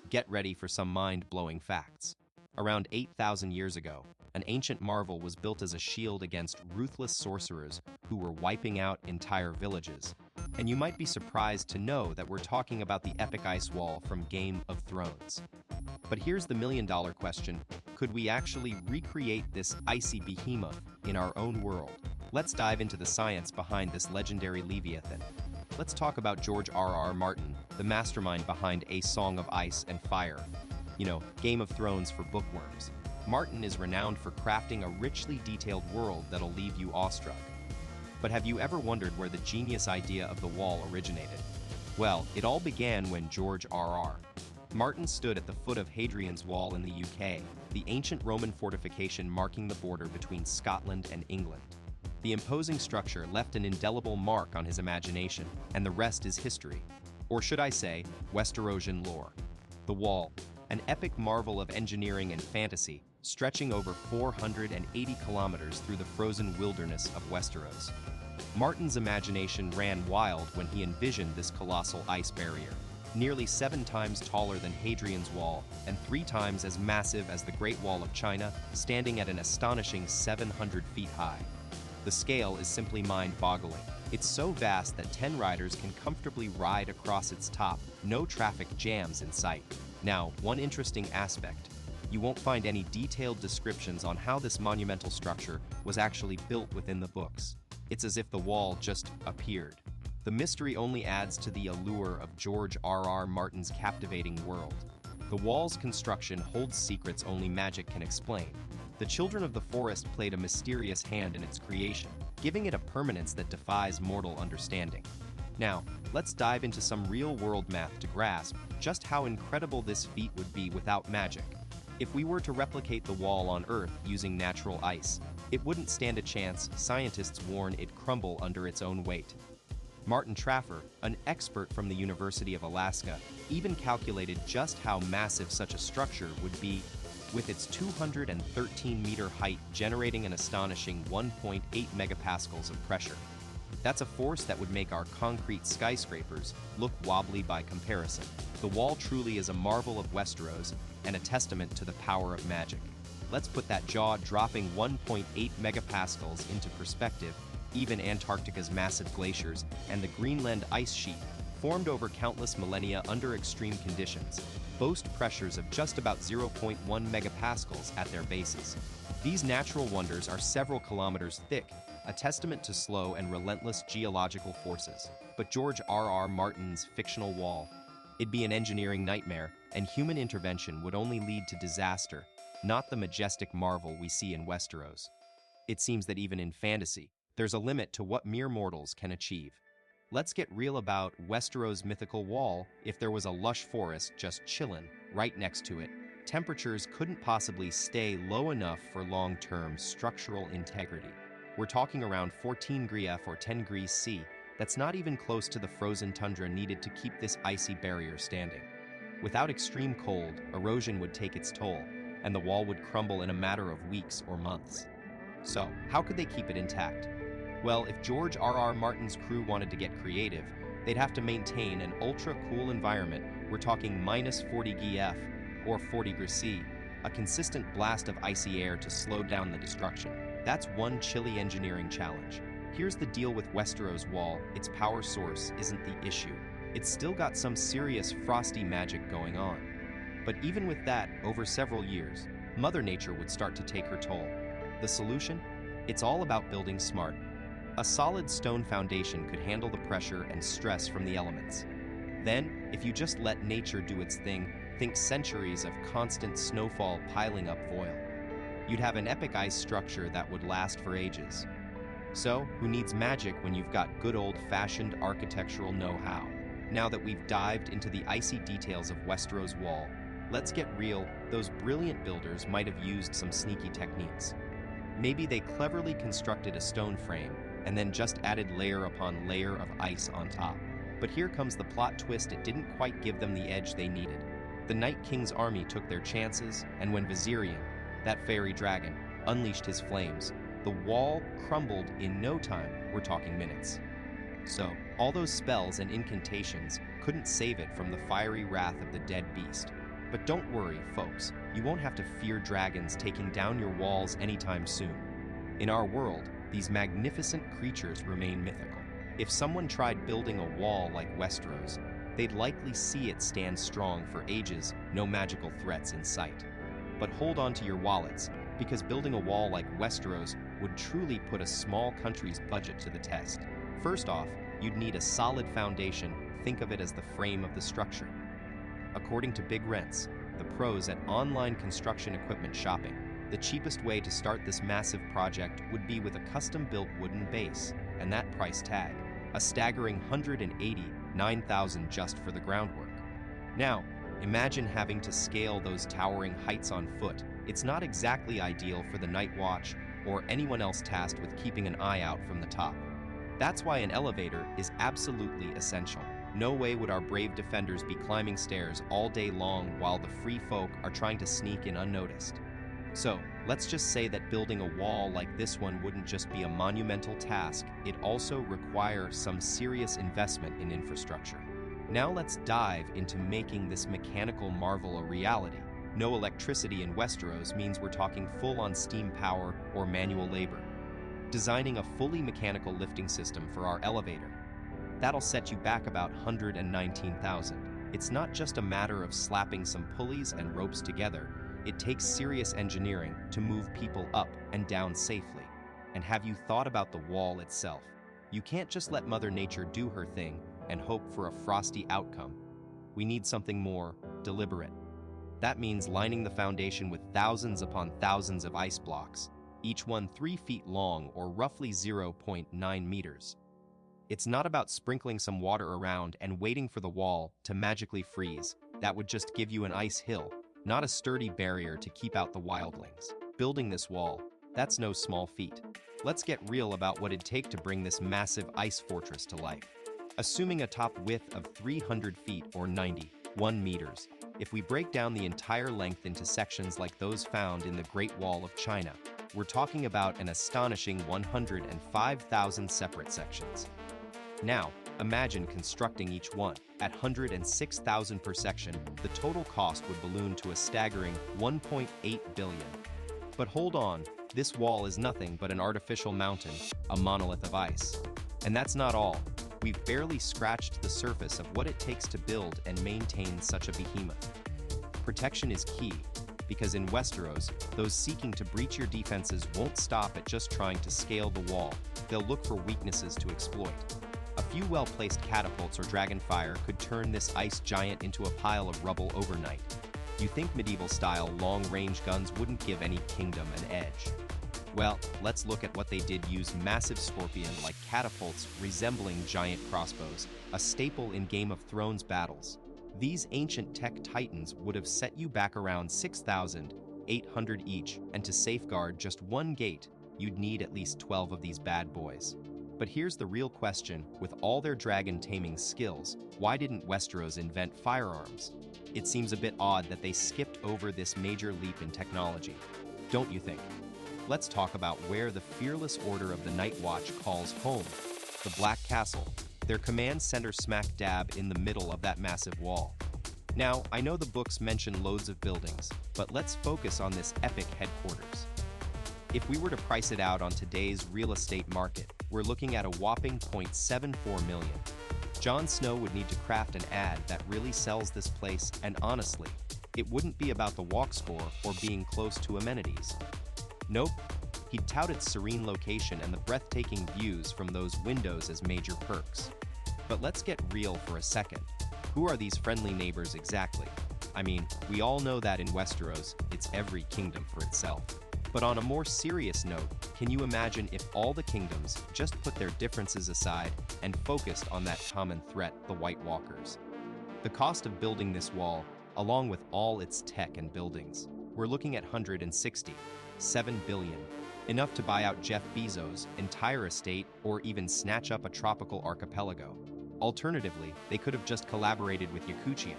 Get ready for some mind-blowing facts. Around 8,000 years ago, an ancient marvel was built as a shield against ruthless sorcerers who were wiping out entire villages. And you might be surprised to know that we're talking about the epic ice wall from Game of Thrones. But here's the million-dollar question: could we actually recreate this icy behemoth in our own world? Let's dive into the science behind this legendary Leviathan. Let's talk about George R.R. Martin, the mastermind behind A Song of Ice and Fire. Game of Thrones for bookworms. Martin is renowned for crafting a richly detailed world that'll leave you awestruck. But have you ever wondered where the genius idea of the wall originated? Well, it all began when George R.R. Martin stood at the foot of Hadrian's Wall in the UK, the ancient Roman fortification marking the border between Scotland and England. The imposing structure left an indelible mark on his imagination, and the rest is history. Or should I say, Westerosian lore. The Wall, an epic marvel of engineering and fantasy, stretching over 480 kilometers through the frozen wilderness of Westeros. Martin's imagination ran wild when he envisioned this colossal ice barrier, nearly 7 times taller than Hadrian's Wall and 3 times as massive as the Great Wall of China, standing at an astonishing 700 feet high. The scale is simply mind-boggling. It's so vast that 10 riders can comfortably ride across its top, no traffic jams in sight. Now, one interesting aspect: you won't find any detailed descriptions on how this monumental structure was actually built within the books. It's as if the wall just appeared. The mystery only adds to the allure of George R.R. Martin's captivating world. The wall's construction holds secrets only magic can explain. The children of the forest played a mysterious hand in its creation, giving it a permanence that defies mortal understanding. Now, let's dive into some real-world math to grasp just how incredible this feat would be without magic. If we were to replicate the wall on Earth using natural ice, it wouldn't stand a chance. Scientists warn it'd crumble under its own weight. Martin Traffer, an expert from the University of Alaska, even calculated just how massive such a structure would be, with its 213-meter height generating an astonishing 1.8 megapascals of pressure. That's a force that would make our concrete skyscrapers look wobbly by comparison. The wall truly is a marvel of Westeros and a testament to the power of magic. Let's put that jaw-dropping 1.8 megapascals into perspective. Even Antarctica's massive glaciers and the Greenland ice sheet, formed over countless millennia under extreme conditions, boast pressures of just about 0.1 megapascals at their bases. These natural wonders are several kilometers thick, a testament to slow and relentless geological forces. But George R.R. Martin's fictional wall, it'd be an engineering nightmare, and human intervention would only lead to disaster, not the majestic marvel we see in Westeros. It seems that even in fantasy, there's a limit to what mere mortals can achieve. Let's get real about Westeros' mythical wall. If there was a lush forest just chillin' right next to it, temperatures couldn't possibly stay low enough for long-term structural integrity. We're talking around 14 degrees F or 10 degrees C. That's not even close to the frozen tundra needed to keep this icy barrier standing. Without extreme cold, erosion would take its toll, and the wall would crumble in a matter of weeks or months. So, how could they keep it intact? Well, if George R.R. Martin's crew wanted to get creative, they'd have to maintain an ultra-cool environment. We're talking minus 40 degrees F or 40 degrees C, a consistent blast of icy air to slow down the destruction. That's one chilly engineering challenge. Here's the deal with Westeros' wall: its power source isn't the issue. It's still got some serious frosty magic going on. But even with that, over several years, Mother Nature would start to take her toll. The solution? It's all about building smart. A solid stone foundation could handle the pressure and stress from the elements. Then, if you just let nature do its thing, think centuries of constant snowfall piling up voil. You'd have an epic ice structure that would last for ages. So, who needs magic when you've got good old-fashioned architectural know-how? Now that we've dived into the icy details of Westeros' wall, let's get real. Those brilliant builders might have used some sneaky techniques. Maybe they cleverly constructed a stone frame and then just added layer upon layer of ice on top. But here comes the plot twist: it didn't quite give them the edge they needed. The Night King's army took their chances, and when Viserion, that fairy dragon, unleashed his flames, the wall crumbled in no time. We're talking minutes. So, all those spells and incantations couldn't save it from the fiery wrath of the dead beast. But don't worry, folks, you won't have to fear dragons taking down your walls anytime soon. In our world, these magnificent creatures remain mythical. If someone tried building a wall like Westeros, they'd likely see it stand strong for ages, no magical threats in sight. But hold on to your wallets, because building a wall like Westeros would truly put a small country's budget to the test. First off, you'd need a solid foundation. Think of it as the frame of the structure. According to Big Rents, the pros at online construction equipment shopping, the cheapest way to start this massive project would be with a custom-built wooden base, and that price tag, a staggering $189,000 just for the groundwork. Now, imagine having to scale those towering heights on foot. It's not exactly ideal for the Night Watch or anyone else tasked with keeping an eye out from the top. That's why an elevator is absolutely essential. No way would our brave defenders be climbing stairs all day long while the free folk are trying to sneak in unnoticed. So, let's just say that building a wall like this one wouldn't just be a monumental task, it also requires some serious investment in infrastructure. Now let's dive into making this mechanical marvel a reality. No electricity in Westeros means we're talking full-on steam power or manual labor. Designing a fully mechanical lifting system for our elevator, that'll set you back about $119,000. It's not just a matter of slapping some pulleys and ropes together. It takes serious engineering to move people up and down safely. And have you thought about the wall itself? You can't just let Mother Nature do her thing and hope for a frosty outcome. We need something more deliberate. That means lining the foundation with thousands upon thousands of ice blocks, each one 3 feet long or roughly 0.9 meters. It's not about sprinkling some water around and waiting for the wall to magically freeze. That would just give you an ice hill, not a sturdy barrier to keep out the wildlings. Building this wall, that's no small feat. Let's get real about what it'd take to bring this massive ice fortress to life. Assuming a top width of 300 feet or 91 meters, if we break down the entire length into sections like those found in the Great Wall of China, we're talking about an astonishing 105,000 separate sections. Now, imagine constructing each one. At $106,000 per section, the total cost would balloon to a staggering $1.8 billion. But hold on, this wall is nothing but an artificial mountain, a monolith of ice. And that's not all. We've barely scratched the surface of what it takes to build and maintain such a behemoth. Protection is key, because in Westeros, those seeking to breach your defenses won't stop at just trying to scale the wall. They'll look for weaknesses to exploit. A few well-placed catapults or dragonfire could turn this ice giant into a pile of rubble overnight. You think medieval-style long-range guns wouldn't give any kingdom an edge? Well, let's look at what they did use massive scorpion-like catapults resembling giant crossbows, a staple in Game of Thrones battles. These ancient tech titans would have set you back around 6,800 each, and to safeguard just one gate, you'd need at least 12 of these bad boys. But here's the real question: with all their dragon-taming skills, why didn't Westeros invent firearms? It seems a bit odd that they skipped over this major leap in technology, don't you think? Let's talk about where the fearless Order of the Night Watch calls home, the Black Castle, their command center smack dab in the middle of that massive wall. Now, I know the books mention loads of buildings, but let's focus on this epic headquarters. If we were to price it out on today's real estate market, we're looking at a whopping $0.74 million. Jon Snow would need to craft an ad that really sells this place, and honestly, it wouldn't be about the walk score or being close to amenities. Nope, he'd tout its serene location and the breathtaking views from those windows as major perks. But let's get real for a second. Who are these friendly neighbors exactly? I mean, we all know that in Westeros, it's every kingdom for itself. But on a more serious note, can you imagine if all the kingdoms just put their differences aside and focused on that common threat, the White Walkers? The cost of building this wall, along with all its tech and buildings, we're looking at $167 billion, enough to buy out Jeff Bezos' entire estate or even snatch up a tropical archipelago. Alternatively, they could have just collaborated with Yakutia,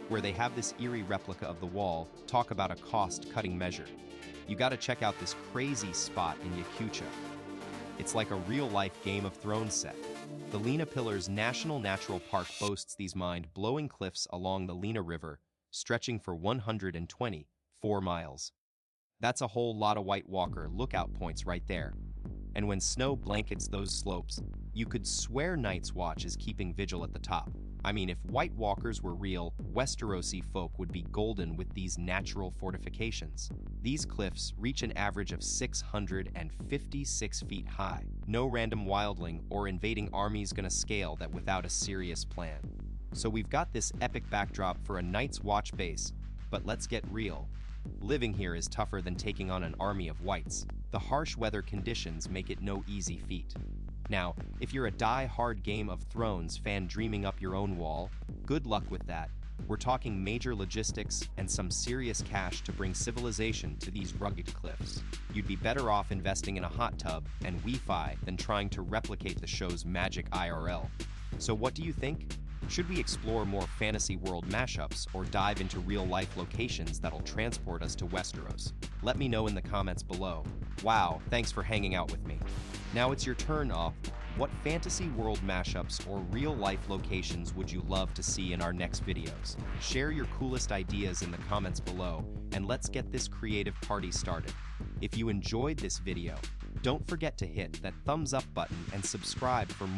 where they have this eerie replica of the wall. Talk about a cost-cutting measure. You gotta check out this crazy spot in Yakutia. It's like a real-life Game of Thrones set. The Lena Pillars National Natural Park boasts these mind-blowing cliffs along the Lena River, stretching for 124 miles. That's a whole lot of White Walker lookout points right there. And when snow blankets those slopes, you could swear Night's Watch is keeping vigil at the top. I mean, if White Walkers were real, Westerosi folk would be golden with these natural fortifications. These cliffs reach an average of 656 feet high. No random wildling or invading army's gonna scale that without a serious plan. So we've got this epic backdrop for a Night's Watch base, but let's get real. Living here is tougher than taking on an army of whites. The harsh weather conditions make it no easy feat. Now, if you're a die-hard Game of Thrones fan dreaming up your own wall, good luck with that. We're talking major logistics and some serious cash to bring civilization to these rugged cliffs. You'd be better off investing in a hot tub and Wi-Fi than trying to replicate the show's magic IRL. So what do you think? Should we explore more fantasy world mashups or dive into real-life locations that'll transport us to Westeros? Let me know in the comments below. Wow, thanks for hanging out with me. Now it's your turn off. What fantasy world mashups or real-life locations would you love to see in our next videos? Share your coolest ideas in the comments below, and let's get this creative party started. If you enjoyed this video, don't forget to hit that thumbs up button and subscribe for more.